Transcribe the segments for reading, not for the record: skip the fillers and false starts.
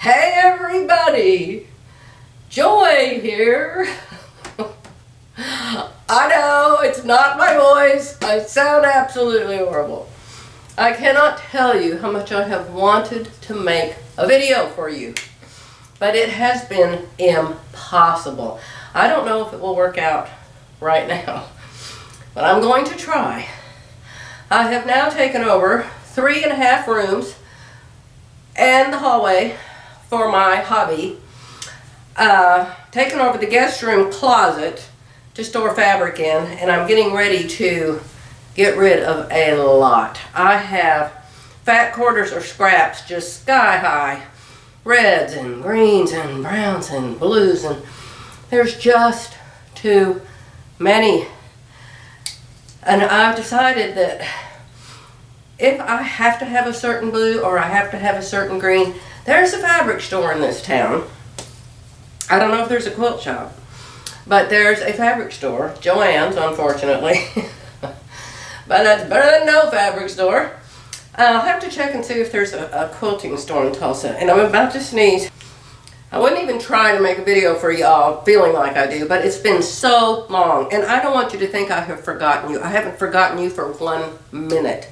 Hey everybody, Joy here. I know it's not my voice. I sound absolutely horrible. I cannot tell you how much I have wanted to make a video for you, but it has been impossible. I don't know if it will work out right now, but I'm going to try. I have now taken over 3.5 rooms and the hallway for my hobby. Taken over the guest room closet to store fabric in, and I'm getting ready to get rid of a lot. I have fat quarters or scraps just sky high. Reds and greens and browns and blues, and there's just too many. And I've decided that if I have to have a certain blue or I have to have a certain green, there's a fabric store in this town. I don't know if there's a quilt shop, but there's a fabric store, Joann's, unfortunately. But that's better than no fabric store. I'll have to check and see if there's a quilting store in Tulsa. And I'm about to sneeze. I wouldn't even try to make a video for y'all feeling like I do, but it's been so long. And I don't want you to think I have forgotten you. I haven't forgotten you for 1 minute.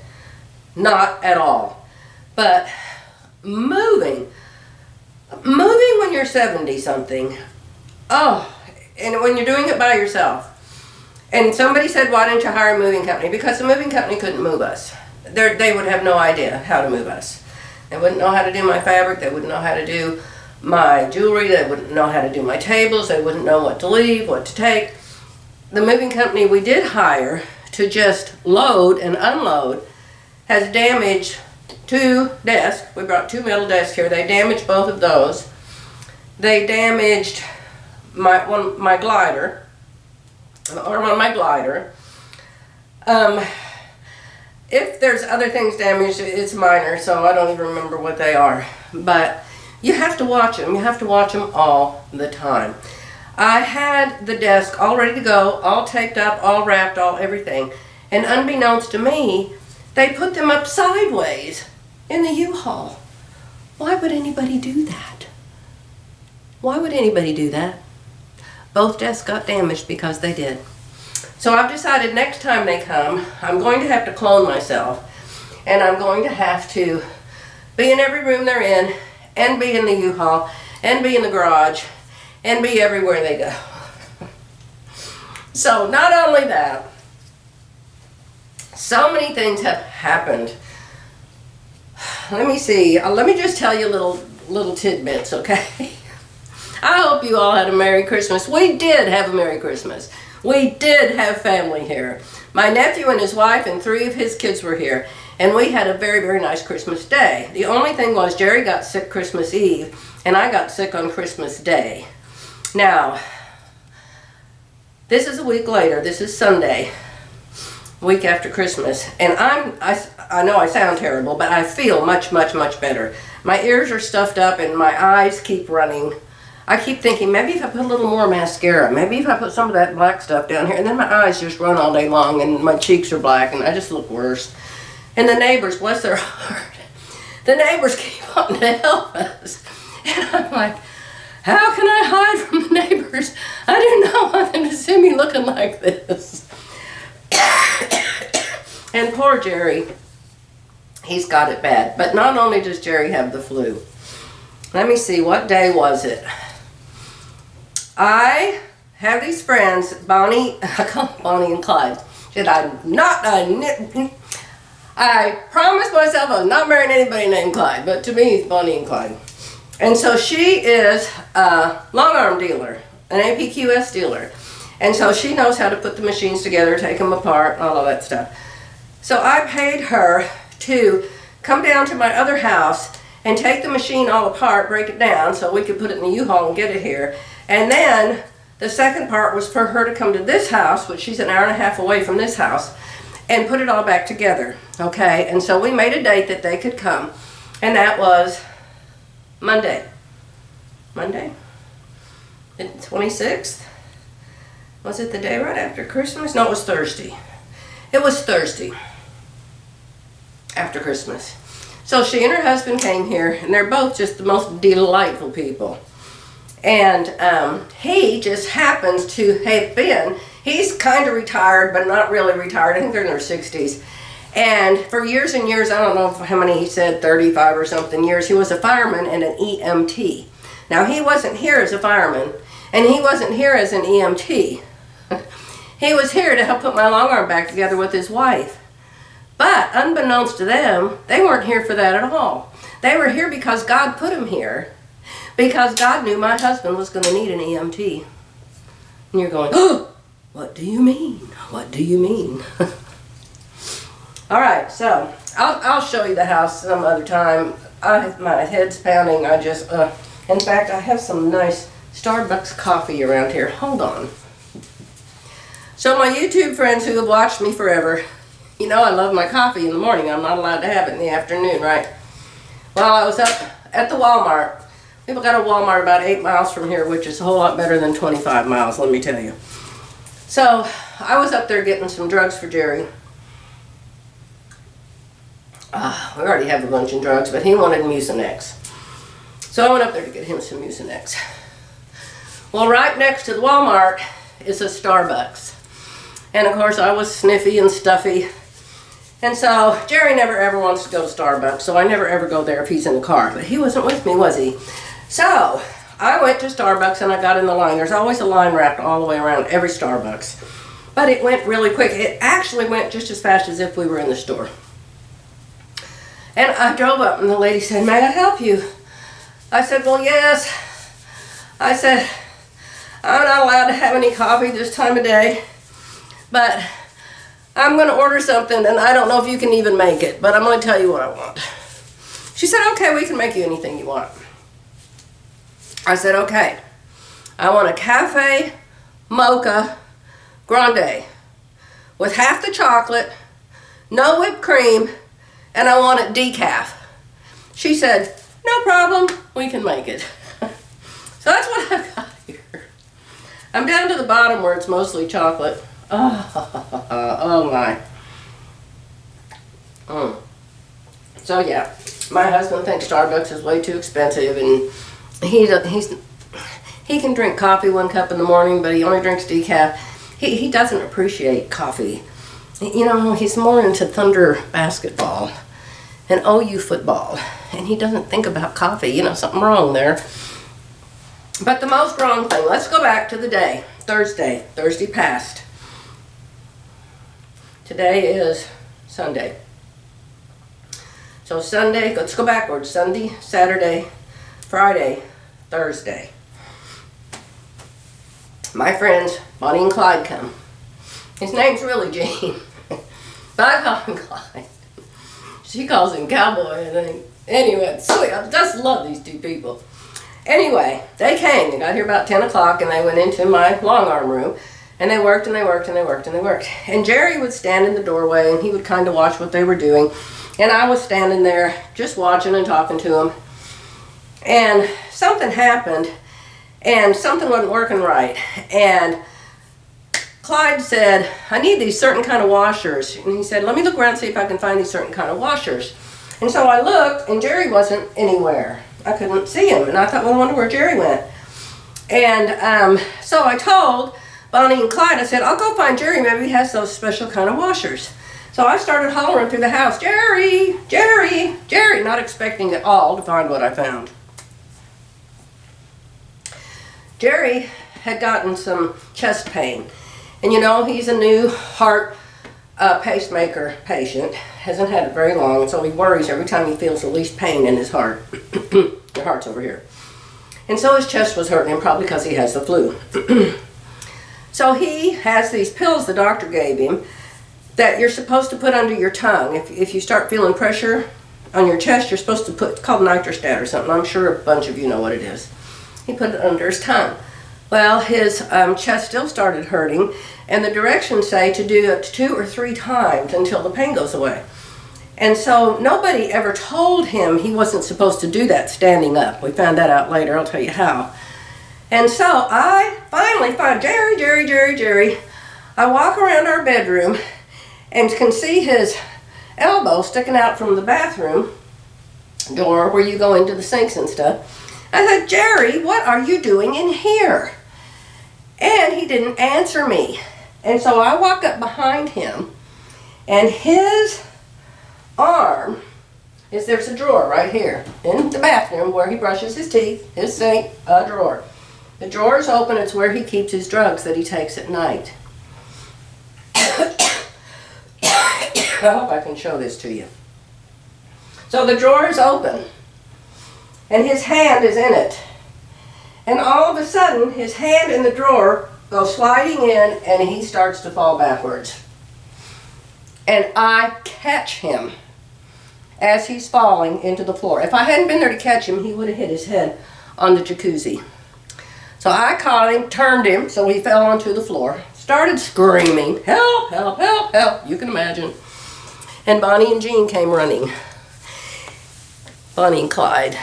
Not at all. But moving when you're 70 something, oh, and when you're doing it by yourself. And somebody said, why didn't you hire a moving company? Because the moving company couldn't move us. They would have no idea how to move us. They wouldn't know how to do my fabric. They wouldn't know how to do my jewelry. They wouldn't know how to do my tables. They wouldn't know what to leave, what to take. The moving company we did hire to just load and unload has damaged 2 desks. We brought 2 metal desks here. They damaged both of those. They damaged my glider, the arm on my glider. If there's other things damaged, it's minor, so I don't even remember what they are. But you have to watch them. You have to watch them all the time. I had the desk all ready to go, all taped up, all wrapped, all everything. And unbeknownst to me, they put them up sideways in the U-Haul. Why would anybody do that? Why would anybody do that? Both desks got damaged because they did. So I've decided next time they come, I'm going to have to clone myself. And I'm going to have to be in every room they're in, and be in the U-Haul, and be in the garage, and be everywhere they go. So not only that, so many things have happened. Let me see. Let me just tell you little tidbits, okay? I hope you all had a Merry Christmas. We did have a Merry Christmas. We did have family here. My nephew and his wife and 3 of his kids were here, and we had a very, very nice Christmas day. The only thing was Jerry got sick Christmas Eve, and I got sick on Christmas Day. Now, this is a week later. This is Sunday, week after Christmas, and I know I sound terrible, but I feel much, much, much better. My ears are stuffed up, and my eyes keep running. I keep thinking, maybe if I put a little more mascara, maybe if I put some of that black stuff down here, and then my eyes just run all day long, and my cheeks are black, and I just look worse. And the neighbors, bless their heart, the neighbors keep wanting to help us. And I'm like, how can I hide from the neighbors? I do not want them to see me looking like this. And poor Jerry, he's got it bad. But not only does Jerry have the flu. Let me see, what day was it? I have these friends, Bonnie, I call them Bonnie and Clyde. I promised myself I was not marrying anybody named Clyde, but to me it's Bonnie and Clyde. And so she is a long arm dealer, an APQS dealer. And so she knows how to put the machines together, take them apart, all of that stuff. So I paid her to come down to my other house and take the machine all apart, break it down so we could put it in the U-Haul and get it here. And then the second part was for her to come to this house, which she's 1.5 hours away from this house, and put it all back together, okay? And so we made a date that they could come, and that was Monday. Monday? The 26th? Was it the day right after Christmas? No, it was Thursday. It was Thursday after Christmas. So she and her husband came here, and they're both just the most delightful people. And he just happens to have been, he's kind of retired, but not really retired. I think they're in their 60s. And for years and years, I don't know how many he said, 35 or something years, he was a fireman and an EMT. Now, he wasn't here as a fireman, and he wasn't here as an EMT. He was here to help put my long arm back together with his wife. But unbeknownst to them, they weren't here for that at all. They were here because God put them here, because God knew my husband was going to need an EMT. And you're going, oh, what do you mean? What do you mean? All right, so I'll show you the house some other time. My head's pounding. In fact, I have some nice Starbucks coffee around here. Hold on. So my YouTube friends who have watched me forever, you know I love my coffee in the morning. I'm not allowed to have it in the afternoon, right? Well, I was up at the Walmart. We've got a Walmart about 8 miles from here, which is a whole lot better than 25 miles, let me tell you. So I was up there getting some drugs for Jerry. We already have a bunch of drugs, but he wanted Mucinex. So I went up there to get him some Mucinex. Well, right next to the Walmart is a Starbucks. And of course I was sniffy and stuffy. And so Jerry never ever wants to go to Starbucks, so I never ever go there if he's in the car. But he wasn't with me, was he? So I went to Starbucks and I got in the line. There's always a line wrapped all the way around every Starbucks. But it went really quick. It actually went just as fast as if we were in the store. And I drove up and the lady said, may I help you? I said, well, yes. I said, I'm not allowed to have any coffee this time of day, but I'm going to order something and I don't know if you can even make it, but I'm going to tell you what I want. She said, okay, we can make you anything you want. I said, okay. I want a cafe mocha grande with half the chocolate, no whipped cream, and I want it decaf. She said, no problem, we can make it. So that's what I've got here. I'm down to the bottom where it's mostly chocolate. Oh my. So yeah, my husband thinks Starbucks is way too expensive, and he can drink coffee 1 cup in the morning, but he only drinks decaf. He doesn't appreciate coffee. You know, he's more into Thunder basketball and OU football, and he doesn't think about coffee. You know, something wrong there. But the most wrong thing, let's go back to the day, Thursday passed. Today is Sunday. So Sunday, let's go backwards. Sunday, Saturday, Friday, Thursday. My friends, Bonnie and Clyde, come. His name's really Gene, but I call him Clyde. She calls him Cowboy, I think. Anyway, so I just love these two people. Anyway, they came. They got here about 10 o'clock, and they went into my long arm room, and they worked, and they worked, and they worked, and they worked. And Jerry would stand in the doorway, and he would kind of watch what they were doing. And I was standing there just watching and talking to them. And something happened, and something wasn't working right. And Clyde said, I need these certain kind of washers. And he said, let me look around and see if I can find these certain kind of washers. And so I looked, and Jerry wasn't anywhere. I couldn't see him, and I thought, well, I wonder where Jerry went. And so I told Bonnie and Clyde, I said, I'll go find Jerry. Maybe he has those special kind of washers. So I started hollering through the house, Jerry, Jerry, Jerry, not expecting at all to find what I found. Jerry had gotten some chest pain. And you know, he's a new heart pacemaker patient. Hasn't had it very long, and so he worries every time he feels the least pain in his heart. Your heart's over here. And so his chest was hurting him, probably because he has the flu. So he has these pills the doctor gave him that you're supposed to put under your tongue. If you start feeling pressure on your chest, you're supposed to put, it's called nitrostat or something. I'm sure a bunch of you know what it is. He put it under his tongue. Well, his chest still started hurting, and the directions say to do it 2 or 3 times until the pain goes away. And so nobody ever told him he wasn't supposed to do that standing up. We found that out later. I'll tell you how. And so I finally find Jerry, Jerry, Jerry, Jerry. I walk around our bedroom and can see his elbow sticking out from the bathroom. door where you go into the sinks and stuff. I said, Jerry, what are you doing in here? And he didn't answer me. And so I walk up behind him, and his arm is, there's a drawer right here in the bathroom where he brushes his teeth, his sink, a drawer. The drawer is open. It's where he keeps his drugs that he takes at night. I hope I can show this to you. So the drawer is open, and his hand is in it. And all of a sudden, his hand in the drawer goes sliding in, and he starts to fall backwards. And I catch him as he's falling into the floor. If I hadn't been there to catch him, he would have hit his head on the jacuzzi. So I caught him, turned him, so he fell onto the floor, started screaming, help, help, help, help, you can imagine. And Bonnie and Jean came running. Bonnie and Clyde.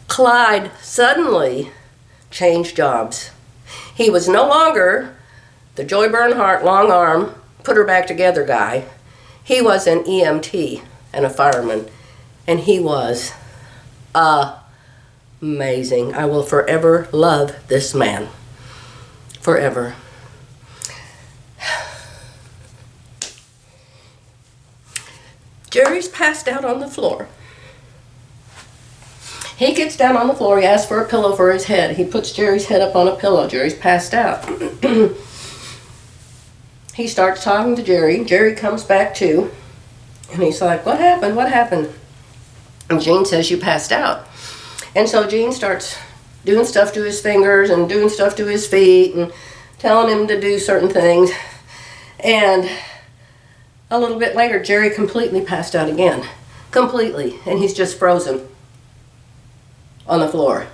Clyde suddenly changed jobs. He was no longer the Joy Bernhardt long arm, put her back together guy. He was an EMT and a fireman, and he was amazing. I will forever love this man. Forever. Jerry's passed out on the floor. He gets down on the floor. He asks for a pillow for his head. He puts Jerry's head up on a pillow. Jerry's passed out. He starts talking to Jerry. Jerry comes back too. And he's like, what happened? What happened? And Jean says, you passed out. And so Jean starts doing stuff to his fingers and doing stuff to his feet and telling him to do certain things. And a little bit later, Jerry completely passed out again. Completely. And he's just frozen on the floor.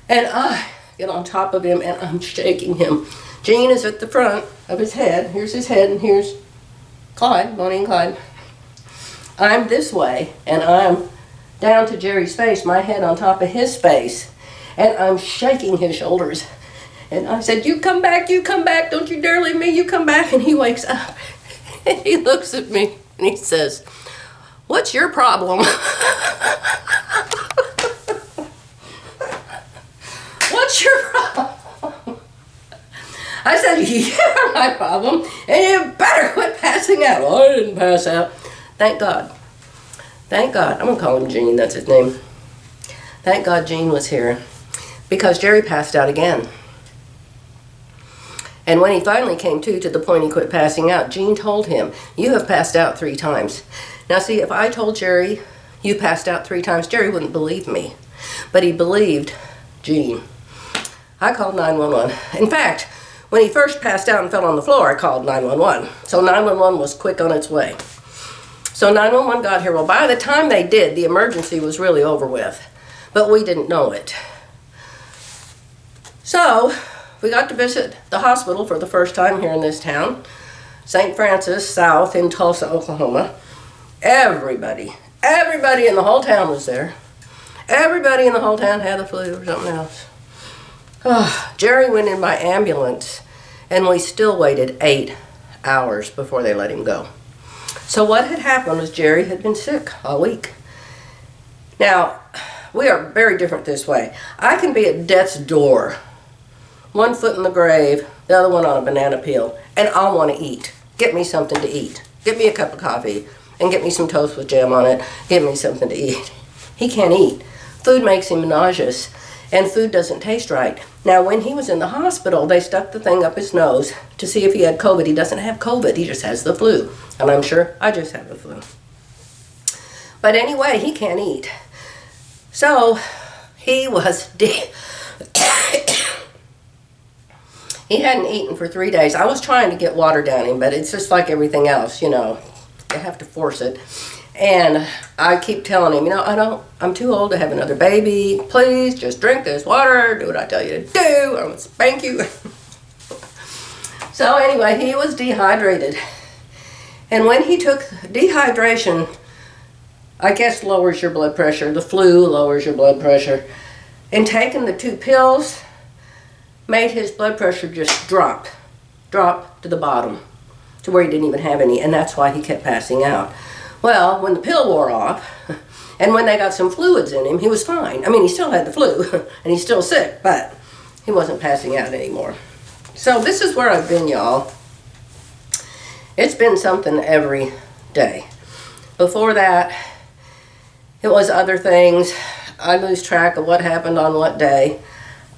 And I get on top of him and I'm shaking him. Jean is at the front of his head. Here's his head and here's Clyde, Bonnie and Clyde. I'm this way and I'm down to Jerry's face, my head on top of his face. And I'm shaking his shoulders. And I said, you come back, don't you dare leave me, you come back. And he wakes up and he looks at me and he says, what's your problem? What's your problem? I said, you're my problem, and you better quit passing out. Well, I didn't pass out. Thank God. Thank God. I'm going to call him Gene. That's his name. Thank God Gene was here, because Jerry passed out again. And when he finally came to the point he quit passing out, Gene told him, you have passed out 3 times. Now see, if I told Jerry, you passed out 3 times, Jerry wouldn't believe me. But he believed Gene. I called 911. In fact, when he first passed out and fell on the floor, I called 911. So 911 was quick on its way. So 911 got here. Well, by the time they did, the emergency was really over with. But we didn't know it. So we got to visit the hospital for the first time here in this town. St. Francis South in Tulsa, Oklahoma. Everybody in the whole town was there. Everybody in the whole town had the flu or something else. Oh, Jerry went in by ambulance, and we still waited 8 hours before they let him go. So what had happened was Jerry had been sick all week. Now, we are very different this way. I can be at death's door, 1 foot in the grave, the other one on a banana peel, and I'll want to eat. Get me something to eat. Get me a cup of coffee, and get me some toast with jam on it. Give me something to eat. He can't eat. Food makes him nauseous. And food doesn't taste right. Now, when he was in the hospital, they stuck the thing up his nose to see if he had COVID. He doesn't have COVID. He just has the flu. And I'm sure I just have the flu. But anyway, he can't eat. So he was he hadn't eaten for 3 days. I was trying to get water down him, but it's just like everything else, you know. You have to force it. And I keep telling him, you know, I'm too old to have another baby. Please, just drink this water. Do what I tell you to do. I'm going to spank you. So anyway, he was dehydrated. And when he took dehydration, I guess lowers your blood pressure. The flu lowers your blood pressure. And taking the 2 pills made his blood pressure just drop to the bottom, to where he didn't even have any. And that's why he kept passing out. Well, when the pill wore off, And when they got some fluids in him, he was fine. I mean, he still had the flu, and he's still sick, but he wasn't passing out anymore. So this is where I've been, y'all. It's been something every day. Before that, it was other things. I lose track of what happened on what day.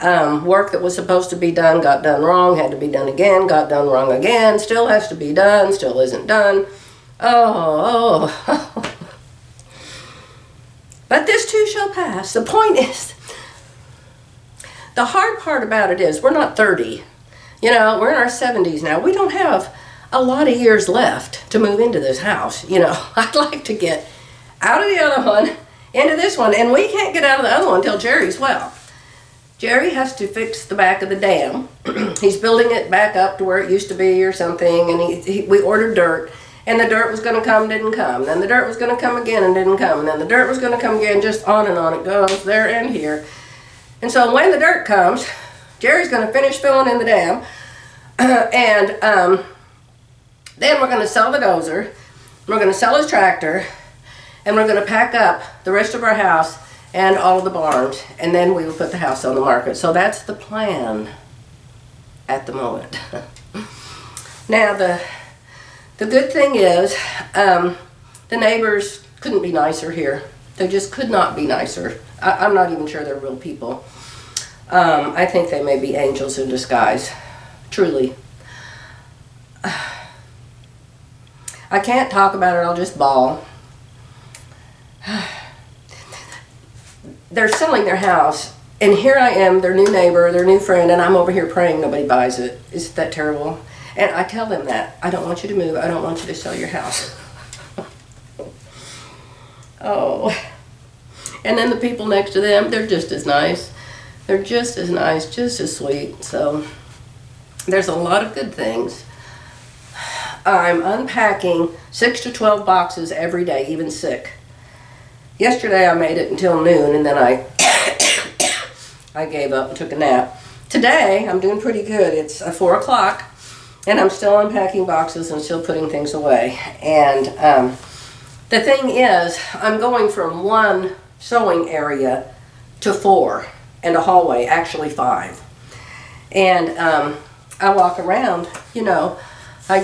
Work that was supposed to be done got done wrong, had to be done again, got done wrong again, still has to be done, still isn't done. Oh. But this too shall pass. The point is, the hard part about it is we're not 30. You know, we're in our 70s now. We don't have a lot of years left to move into this house. You know, I'd like to get out of the other one, into this one, and we can't get out of the other one until Jerry's well. Jerry has to fix the back of the dam. He's building it back up to where it used to be or something, and we ordered dirt. And the dirt was going to come, didn't come. Then the dirt was going to come again and didn't come. And then the dirt was going to come again, just on it goes, there and here. And so when the dirt comes, Jerry's going to finish filling in the dam. Then we're going to sell the dozer. We're going to sell his tractor. And we're going to pack up the rest of our house and all of the barns. And then we will put the house on the market. So that's the plan at the moment. Now, the good thing is, the neighbors couldn't be nicer here. They just could not be nicer. I'm not even sure they're real people. I think they may be angels in disguise. Truly. I can't talk about it, I'll just bawl. They're selling their house, and here I am, their new neighbor, their new friend, and I'm over here praying nobody buys it. Isn't that terrible? And I tell them that. I don't want you to move. I don't want you to sell your house. Oh. And then the people next to them, they're just as nice. They're just as nice, just as sweet. So there's a lot of good things. I'm unpacking 6 to 12 boxes every day, even sick. Yesterday I made it until noon, and then I gave up and took a nap. Today I'm doing pretty good. It's 4 o'clock. And I'm still unpacking boxes and still putting things away. And the thing is, I'm going from 1 sewing area to 4 and a hallway, actually 5. And I walk around, you know, I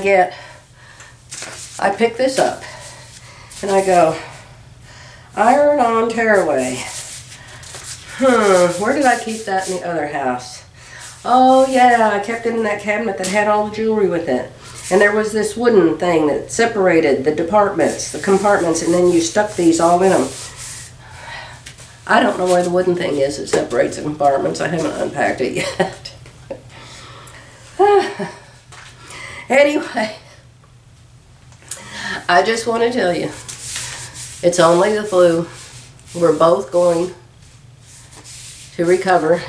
pick this up and I go, iron on tearaway. Where did I keep that in the other house? Oh yeah, I kept it in that cabinet that had all the jewelry with it. And there was this wooden thing that separated the departments, the compartments, and then you stuck these all in them. I don't know where the wooden thing is that separates the compartments. I haven't unpacked it yet. Anyway, I just want to tell you, it's only the flu. We're both going to recover,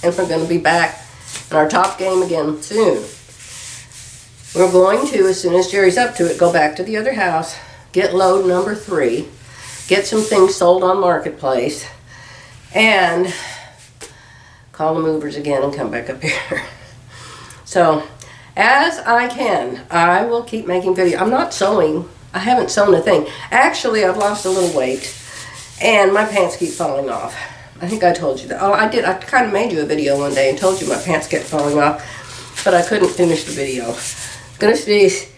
and we're going to be back in our top game again soon. We're going to, as soon as Jerry's up to it, go back to the other house, get load number 3, get some things sold on Marketplace, and call the movers again and come back up here. So, as I can, I will keep making videos. I'm not sewing. I haven't sewn a thing. Actually, I've lost a little weight, and my pants keep falling off. I think I told you that. Oh, I did. I kind of made you a video one day and told you my pants kept falling off, but I couldn't finish the video. I'm gonna sneeze.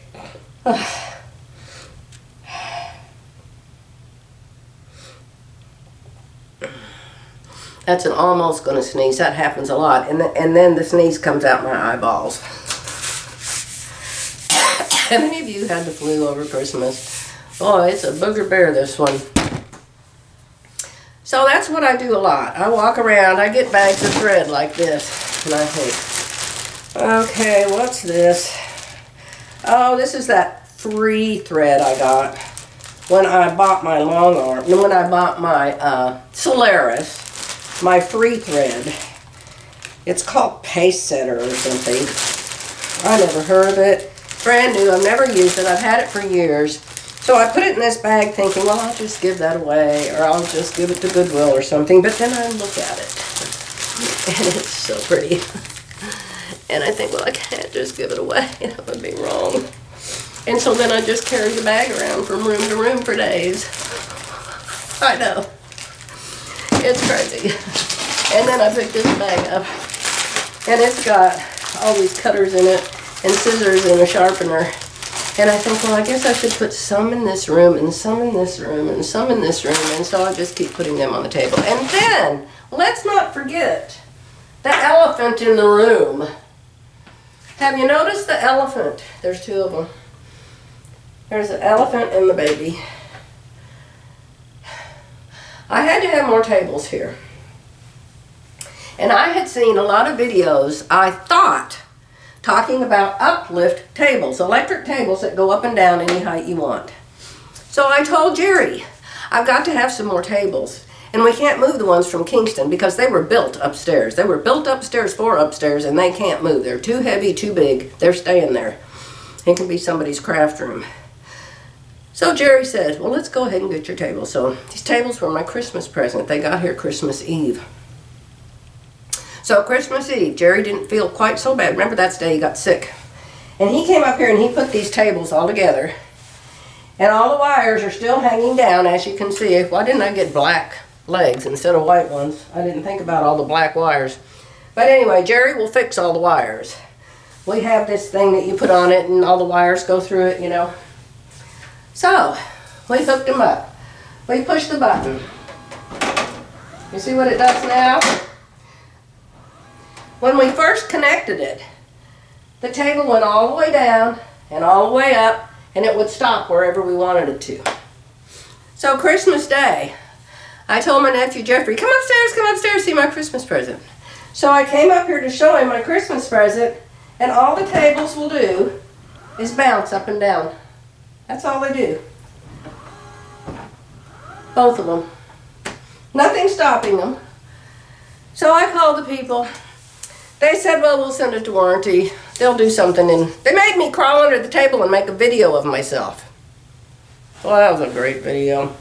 That's an almost gonna sneeze. That happens a lot. And then the sneeze comes out my eyeballs. How many of you had the flu over Christmas? Oh, it's a booger bear, this one. So that's what I do a lot. I walk around, I get bags of thread like this, and I think, okay, what's this? Oh, this is that free thread I got when I bought my long arm, when I bought my Solaris, my free thread. It's called Pace Setter or something. I never heard of it. Brand new, I've never used it, I've had it for years. So I put it in this bag thinking, well, I'll just give that away, or I'll just give it to Goodwill or something. But then I look at it, and it's so pretty. And I think, well, I can't just give it away. That would be wrong. And so then I just carry the bag around from room to room for days. I know. It's crazy. And then I picked this bag up, and it's got all these cutters in it, and scissors and a sharpener. And I think, well, I guess I should put some in this room, and some in this room, and some in this room, and so I'll just keep putting them on the table. And then, let's not forget the elephant in the room. Have you noticed the elephant? There's two of them. There's the elephant and the baby. I had to have more tables here. And I had seen a lot of videos, I thought, talking about UPlift tables, electric tables that go up and down any height you want. So I told Jerry, I've got to have some more tables. And we can't move the ones from Kingston because they were built upstairs. They were built upstairs for upstairs, and they can't move. They're too heavy, too big. They're staying there. It can be somebody's craft room. So Jerry said, well, let's go ahead and get your table. So these tables were my Christmas present. They got here Christmas Eve. So Christmas Eve, Jerry didn't feel quite so bad. Remember, that's the day he got sick. And he came up here and he put these tables all together. And all the wires are still hanging down, as you can see. Why didn't I get black legs instead of white ones? I didn't think about all the black wires. But anyway, Jerry will fix all the wires. We have this thing that you put on it and all the wires go through it, you know. So, we hooked them up. We push the button. You see what it does now? When we first connected it, the table went all the way down and all the way up, and it would stop wherever we wanted it to. So Christmas Day, I told my nephew Jeffrey, come upstairs, see my Christmas present. So I came up here to show him my Christmas present, and all the tables will do is bounce up and down. That's all they do. Both of them. Nothing stopping them. So I called the people. They said, well, we'll send it to warranty. They'll do something. And they made me crawl under the table and make a video of myself. Well, that was a great video.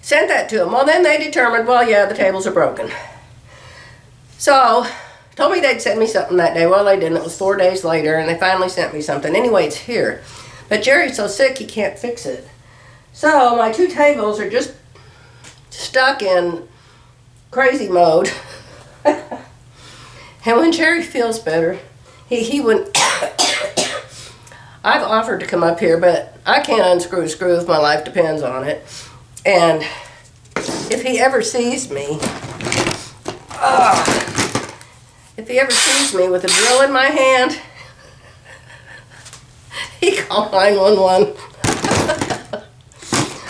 Sent that to them. Well, then they determined, well, yeah, the tables are broken. So, told me they'd send me something that day. Well, they didn't. It was 4 days later, and they finally sent me something. Anyway, it's here. But Jerry's so sick, he can't fix it. So, my two tables are just stuck in crazy mode. And when Jerry feels better, he wouldn't. I've offered to come up here, but I can't unscrew a screw if my life depends on it. And if he ever sees me, with a drill in my hand, he called 911.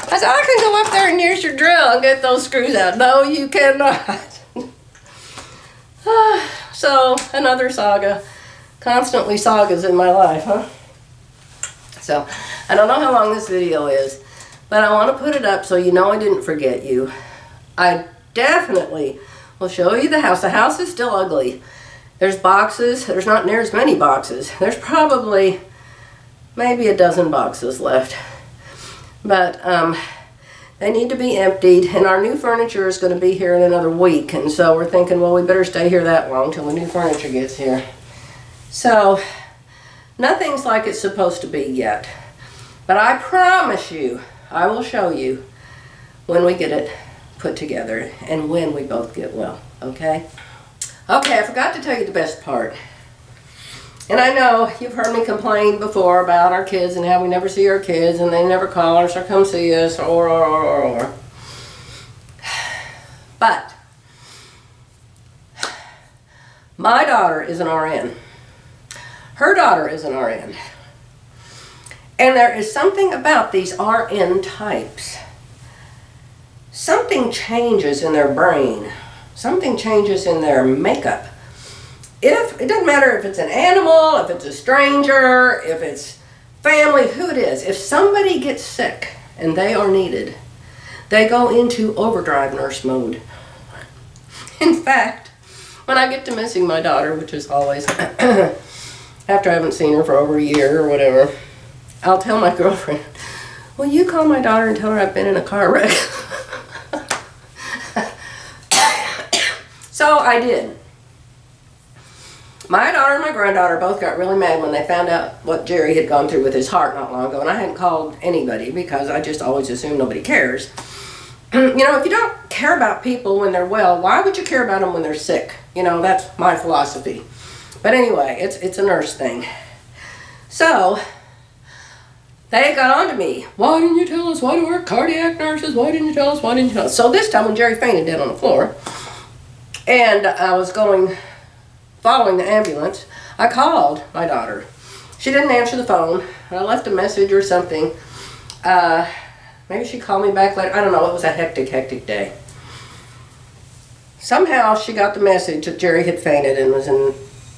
I said, I can go up there and use your drill and get those screws out. No, you cannot. So, another saga. Constantly sagas in my life, huh? So, I don't know how long this video is, but I want to put it up so you know I didn't forget you. I definitely will show you the house. The house is still ugly. There's boxes. There's not near as many boxes. There's probably maybe a dozen boxes left. But, they need to be emptied, and our new furniture is going to be here in another week, and so we're thinking, well, we better stay here that long till the new furniture gets here. So, nothing's like it's supposed to be yet, but I promise you, I will show you when we get it put together and when we both get well, okay? Okay, I forgot to tell you the best part. And I know you've heard me complain before about our kids and how we never see our kids and they never call us or come see us or. But my daughter is an RN. Her daughter is an RN. And there is something about these RN types. Something changes in their brain. Something changes in their makeup. It doesn't matter if it's an animal, if it's a stranger, if it's family, who it is. If somebody gets sick and they are needed, they go into overdrive nurse mode. In fact, when I get to missing my daughter, which is always after I haven't seen her for over a year or whatever, I'll tell my girlfriend, will you call my daughter and tell her I've been in a car wreck? So I did. My daughter and my granddaughter both got really mad when they found out what Jerry had gone through with his heart not long ago, and I hadn't called anybody because I just always assume nobody cares. You know, if you don't care about people when they're well, why would you care about them when they're sick? You know, that's my philosophy. But anyway, it's a nurse thing. So, they got on to me. Why didn't you tell us? Why do we cardiac nurses? Why didn't you tell us? Why didn't you tell us? So this time when Jerry fainted dead on the floor, and I was following the ambulance, I called my daughter. She didn't answer the phone. I left a message or something. Maybe she called me back later. I don't know. It was a hectic day. Somehow she got the message that Jerry had fainted and was in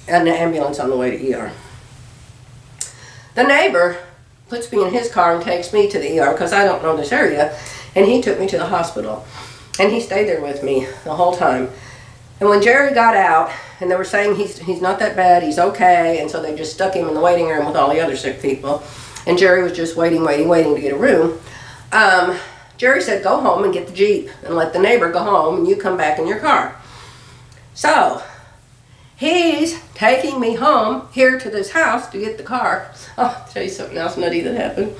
an ambulance on the way to ER. The neighbor puts me in his car and takes me to the ER because I don't know this area, and he took me to the hospital. And he stayed there with me the whole time. And when Jerry got out, and they were saying he's not that bad, he's okay, and so they just stuck him in the waiting room with all the other sick people, and Jerry was just waiting to get a room. Jerry said, go home and get the Jeep and let the neighbor go home and you come back in your car. So, he's taking me home here to this house to get the car. Oh, I'll tell you something else nutty that happened.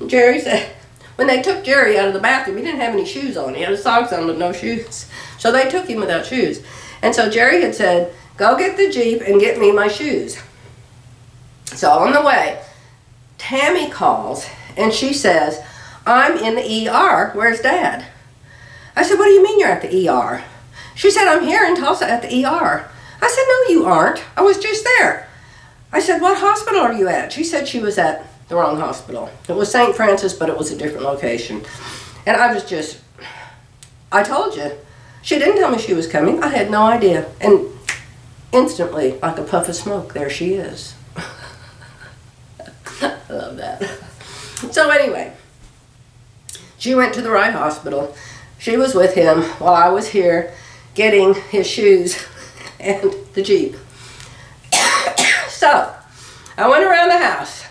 Jerry said, when they took Jerry out of the bathroom, he didn't have any shoes on. He had his socks on but no shoes. So they took him without shoes. And so Jerry had said, go get the Jeep and get me my shoes. So on the way, Tammy calls and she says, I'm in the ER. Where's Dad? I said, what do you mean you're at the ER? She said, I'm here in Tulsa at the ER. I said, no, you aren't. I was just there. I said, what hospital are you at? She said she was at the wrong hospital. It was St. Francis, but it was a different location. And I told you. She didn't tell me she was coming. I had no idea. And instantly, like a puff of smoke, there she is. I love that. So anyway, she went to the right hospital. She was with him while I was here getting his shoes and the Jeep. So, I went around the house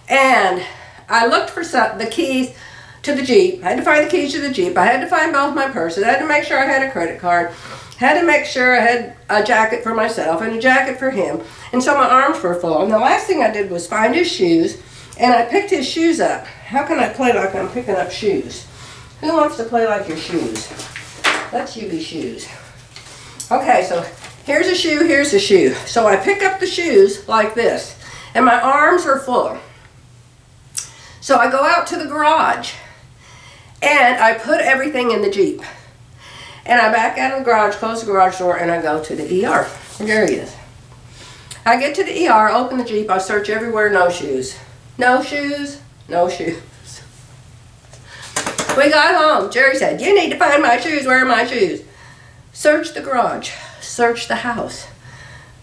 and I looked for the keys to the Jeep. I had to find the keys to the Jeep. I had to find both my purses. I had to make sure I had a credit card. Had to make sure I had a jacket for myself and a jacket for him. And so my arms were full. And the last thing I did was find his shoes, and I picked his shoes up. How can I play like I'm picking up shoes? Who wants to play like your shoes? Let's you be shoes. Okay, so here's a shoe, here's a shoe. So I pick up the shoes like this, and my arms are full. So I go out to the garage, and I put everything in the Jeep. And I back out of the garage, close the garage door, and I go to the ER. There he is. I get to the ER, open the Jeep, I search everywhere, no shoes. No shoes, no shoes. We got home. Jerry said, you need to find my shoes. Where are my shoes? Searched the garage, searched the house,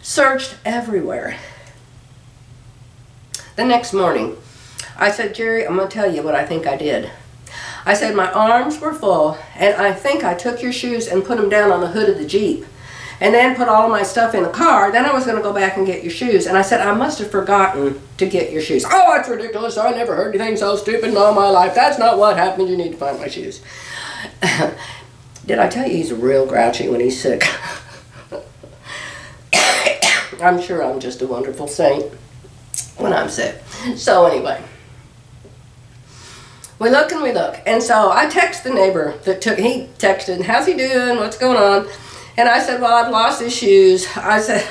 searched everywhere. The next morning, I said, Jerry, I'm going to tell you what I think I did. I said, my arms were full, and I think I took your shoes and put them down on the hood of the Jeep, and then put all of my stuff in the car. Then I was going to go back and get your shoes. And I said, I must have forgotten to get your shoes. Oh, that's ridiculous. I never heard anything so stupid in all my life. That's not what happened. You need to find my shoes. Did I tell you he's real grouchy when he's sick? I'm sure I'm just a wonderful saint when I'm sick. So anyway. We look and we look. And so I text the neighbor he texted, how's he doing? What's going on? And I said, well, I've lost his shoes. I said,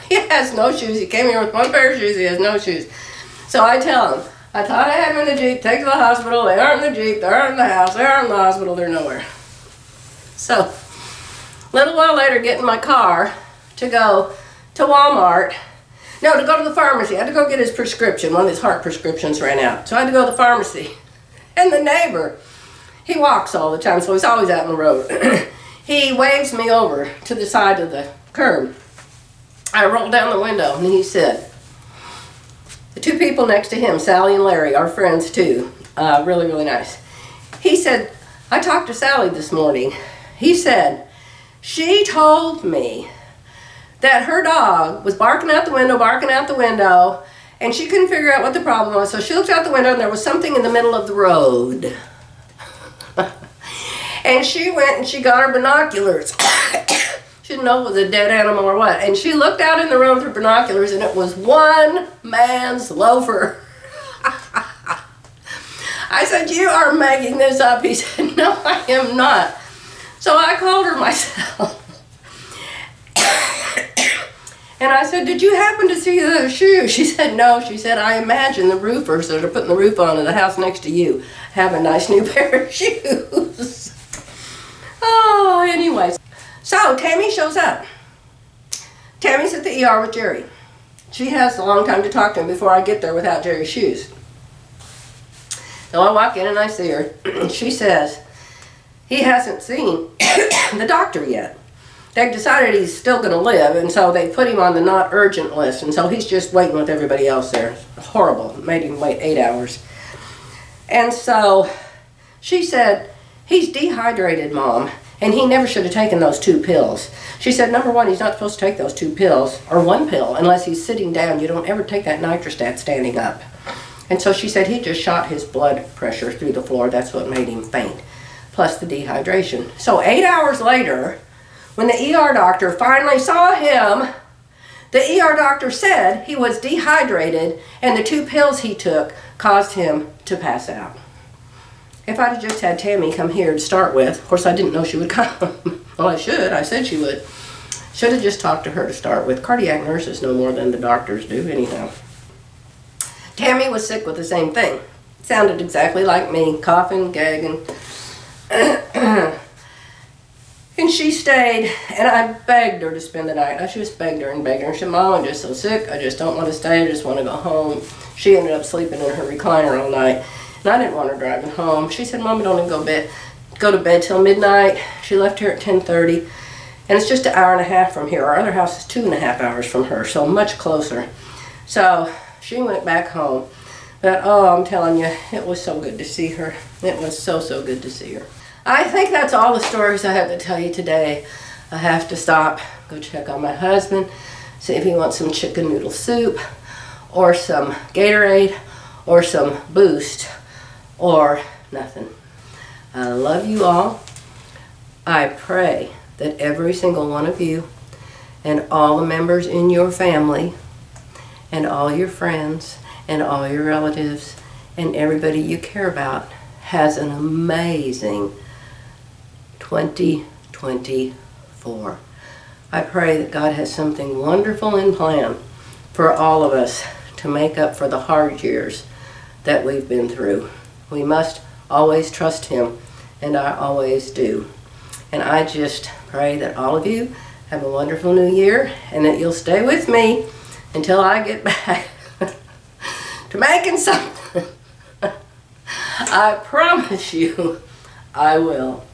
he has no shoes. He came here with one pair of shoes. He has no shoes. So I tell him, I thought I had them in the Jeep. Take to the hospital. They aren't in the Jeep. They aren't in the house. They aren't in the hospital. They're nowhere. So a little while later, get in my car to go to Walmart. No, to go to the pharmacy. I had to go get his prescription. One of his heart prescriptions ran out. So I had to go to the pharmacy. And the neighbor, he walks all the time, so he's always out on the road. He waves me over to the side of the curb. I rolled down the window, and he said, the two people next to him, Sally and Larry, are friends too. Really, really nice. He said, I talked to Sally this morning. He said, she told me that her dog was barking out the window, and she couldn't figure out what the problem was, so she looked out the window and there was something in the middle of the road. And she went and she got her binoculars. She didn't know if it was a dead animal or what. And she looked out in the room through binoculars, and it was one man's loafer. I said, "You are making this up." He said, "No, I am not." So I called her myself. And I said, "Did you happen to see those shoes?" She said, "No." She said, "I imagine the roofers that are putting the roof on in the house next to you have a nice new pair of shoes." Oh, anyways. So Tammy shows up. Tammy's at the ER with Jerry. She has a long time to talk to him before I get there without Jerry's shoes. So I walk in and I see her. She says, he hasn't seen the doctor yet. They've decided he's still going to live, and so they put him on the not urgent list, and so he's just waiting with everybody else there. Horrible. Made him wait 8 hours. And so she said, "He's dehydrated, Mom, and he never should have taken those 2 pills. She said, "Number one, he's not supposed to take those 2 pills, or 1 pill, unless he's sitting down. You don't ever take that nitrostat standing up." And so she said he just shot his blood pressure through the floor. That's what made him faint, plus the dehydration. So 8 hours later, when the ER doctor finally saw him, the ER doctor said he was dehydrated and the 2 pills he took caused him to pass out. If I'd have just had Tammy come here to start with, of course I didn't know she would come. Well, I should. I said she would. Should have just talked to her to start with. Cardiac nurses know more than the doctors do anyhow. Tammy was sick with the same thing. Sounded exactly like me, coughing, gagging. And she stayed, and I begged her to spend the night. I just begged her and begged her. She said, "Mom, I'm just so sick. I just don't want to stay. I just want to go home." She ended up sleeping in her recliner all night, and I didn't want her driving home. She said, "Mom, don't even go to bed till midnight." She left here at 10:30, and it's just an hour and a half from here. Our other house is 2.5 hours from her, so much closer. So she went back home. But, oh, I'm telling you, it was so good to see her. It was so, so good to see her. I think that's all the stories I have to tell you today. I have to stop, go check on my husband, see if he wants some chicken noodle soup, or some Gatorade, or some Boost, or nothing. I love you all. I pray that every single one of you and all the members in your family and all your friends and all your relatives and everybody you care about has an amazing 2024. I pray that God has something wonderful in plan for all of us to make up for the hard years that we've been through. We must always trust Him, and I always do. And I just pray that all of you have a wonderful new year, and that you'll stay with me until I get back to making something. I promise you I will.